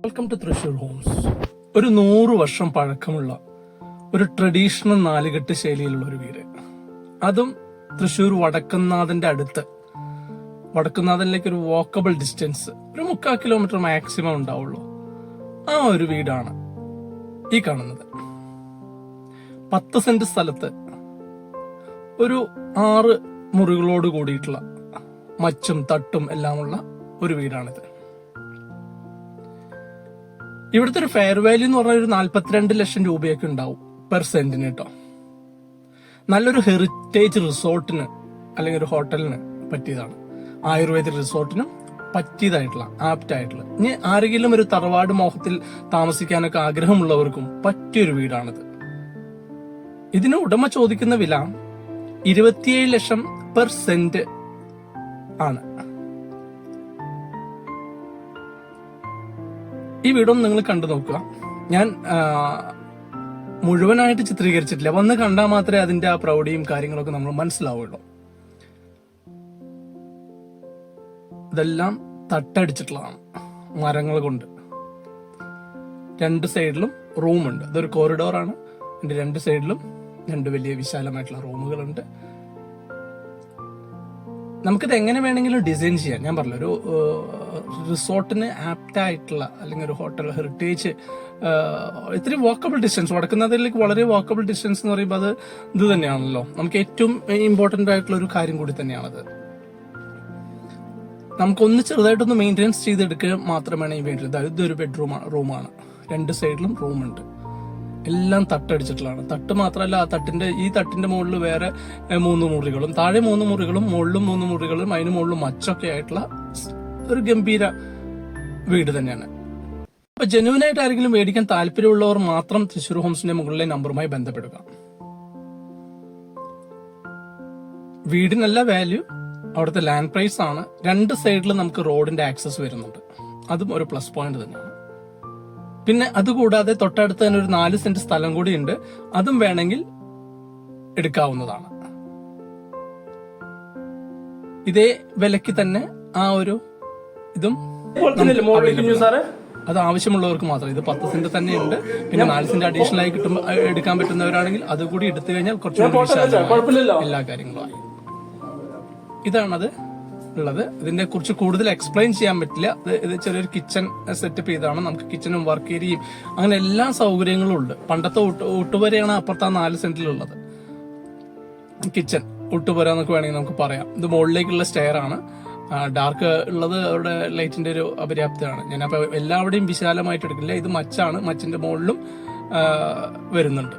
Welcome to Thrissur Holmes. ഒരു 100 വർഷം പഴക്കമുള്ള ഒരു ട്രഡീഷണൽ നാലുകെട്ട് ശൈലിയിലുള്ള ഒരു വീട്, അതും തൃശ്ശൂർ വടക്കുന്നാഥന്റെ അടുത്ത്. വടക്കുന്നാഥനിലേക്ക് ഒരു വാക്കബിൾ ഡിസ്റ്റൻസ്, ഒരു 3/4 കിലോമീറ്റർ മാക്സിമം ഉണ്ടാവുള്ളൂ. ആ ഒരു വീടാണ് ഈ കാണുന്നത്. 10 സെന്റ് സ്ഥലത്ത് ഒരു 6 മുറികളോട് കൂടിയിട്ടുള്ള മച്ചും തട്ടും എല്ലാമുള്ള ഒരു വീടാണിത്. ഇവിടുത്തെ ഒരു ഫെയർ വാല്യൂ എന്ന് പറഞ്ഞാൽ ഒരു 42 ലക്ഷം രൂപയൊക്കെ ഉണ്ടാവും പെർ സെന്റിന് കേട്ടോ. നല്ലൊരു ഹെറിറ്റേജ് റിസോർട്ടിന് അല്ലെങ്കിൽ ഒരു ഹോട്ടലിന് പറ്റിയതാണ്. ആയുർവേദിക് റിസോർട്ടിനും പറ്റിയതായിട്ടുള്ള ആപ്റ്റായിട്ടുള്ള, ഇനി ആരെങ്കിലും ഒരു തറവാട് മോഹത്തിൽ താമസിക്കാനൊക്കെ ആഗ്രഹമുള്ളവർക്കും പറ്റിയൊരു വീടാണിത്. ഇതിന് ഉടമ ചോദിക്കുന്ന വില 27 ലക്ഷം പെർ സെന്റ് ആണ്. ഈ വീടൊന്നും നിങ്ങൾ കണ്ടു നോക്കുക. ഞാൻ മുഴുവനായിട്ട് ചിത്രീകരിച്ചിട്ടില്ല, വന്ന് കണ്ടാൽ മാത്രമേ അതിന്റെ ആ പ്രൗഢിയും കാര്യങ്ങളൊക്കെ നമ്മൾ മനസ്സിലാവുള്ളൂ. ഇതെല്ലാം തട്ടടിച്ചിട്ടുള്ളതാണ് മരങ്ങൾ കൊണ്ട്. 2 സൈഡിലും റൂമുണ്ട്. ഇതൊരു കോറിഡോറാണ്. അതിന്റെ 2 സൈഡിലും 2 വലിയ വിശാലമായിട്ടുള്ള റൂമുകളുണ്ട്. നമുക്കിത് എങ്ങനെ വേണമെങ്കിലും ഡിസൈൻ ചെയ്യാം. ഞാൻ പറഞ്ഞു, ഒരു റിസോർട്ടിന് ആപ്റ്റായിട്ടുള്ള അല്ലെങ്കിൽ ഒരു ഹോട്ടൽ ഹെറിറ്റേജ്, ഇത്തിരി വാക്കബിൾ ഡിസ്റ്റൻസ്, വടക്കുന്നതിലേക്ക് വളരെ വാക്കബിൾ ഡിസ്റ്റൻസ് എന്ന് പറയുമ്പോൾ അത് ഇത് തന്നെയാണല്ലോ. നമുക്ക് ഏറ്റവും ഇമ്പോർട്ടന്റ് ആയിട്ടുള്ള ഒരു കാര്യം കൂടി തന്നെയാണത്. നമുക്കൊന്ന് ചെറുതായിട്ടൊന്ന് മെയിൻ്റെനൻസ് ചെയ്തെടുക്കുക മാത്രമാണ് ഈ വേണ്ടത്. ഇതൊരു റൂമാണ്. 2 സൈഡിലും റൂമുണ്ട്. എല്ലാം തട്ടടിച്ചിട്ടുള്ളതാണ്. തട്ട് മാത്രമല്ല, ഈ തട്ടിന്റെ മുകളിൽ വേറെ 3 മുറികളും, താഴെ 3 മുറികളും, മുകളിലും 3 മുറികളും, അതിന് മുകളിലും മച്ചൊക്കെ ആയിട്ടുള്ള ഒരു ഗംഭീര വീട് തന്നെയാണ്. അപ്പൊ ജെന്യുവനായിട്ട് ആരെങ്കിലും മേടിക്കാൻ താല്പര്യമുള്ളവർ മാത്രം തൃശ്ശൂർ ഹോംസിന്റെ മുകളിലെ നമ്പറുമായി ബന്ധപ്പെടുക. വീടിനല്ല വാല്യൂ, അവിടുത്തെ ലാൻഡ് പ്രൈസ് ആണ്. 2 സൈഡിലും നമുക്ക് റോഡിന്റെ ആക്സസ് വരുന്നുണ്ട്. അതും ഒരു പ്ലസ് പോയിന്റ് തന്നെയാണ്. പിന്നെ അതുകൂടാതെ തൊട്ടടുത്ത് തന്നെ ഒരു 4 സെന്റ് സ്ഥലം കൂടി ഉണ്ട്. അതും വേണമെങ്കിൽ എടുക്കാവുന്നതാണ്. ഇതേ വിലക്ക് തന്നെ ആ ഒരു ഇതും അത് ആവശ്യമുള്ളവർക്ക് മാത്രം. ഇത് 10 സെന്റ് തന്നെ ഉണ്ട്. പിന്നെ 4 സെന്റ് അഡീഷണൽ ആയി കിട്ടുമ്പോൾ എടുക്കാൻ പറ്റുന്നവരാണെങ്കിൽ അതുകൂടി എടുത്തു കഴിഞ്ഞാൽ കുറച്ചുകൂടി എല്ലാ കാര്യങ്ങളുമായി. ഇതാണത് ഉള്ളത്. ഇതിനെ കുറിച്ച് കൂടുതൽ എക്സ്പ്ലെയിൻ ചെയ്യാൻ പറ്റില്ല. ഇത് ചെറിയൊരു കിച്ചൺ സെറ്റപ്പ് ചെയ്താണ്. നമുക്ക് കിച്ചണും വർക്ക് ഏരിയയും അങ്ങനെ എല്ലാ സൗകര്യങ്ങളും ഉണ്ട്. പണ്ടത്തെ ഊട്ടുപുരയാണ് അപ്പുറത്ത് 4 സെന്റിലുള്ളത്. കിച്ചൺ ഊട്ടുപുര എന്നൊക്കെ വേണമെങ്കിൽ നമുക്ക് പറയാം. ഇത് മുകളിലേക്കുള്ള സ്റ്റെയർ ആണ്. ഡാർക്ക് ഉള്ളത് അവിടെ ലൈറ്റിന്റെ ഒരു അപര്യാപ്തമാണ്. ഞാനപ്പോൾ എല്ലാവിടെയും വിശാലമായിട്ട് എടുക്കില്ല. ഇത് മച്ചാണ്. മച്ചിന്റെ മുകളിലും വരുന്നുണ്ട്.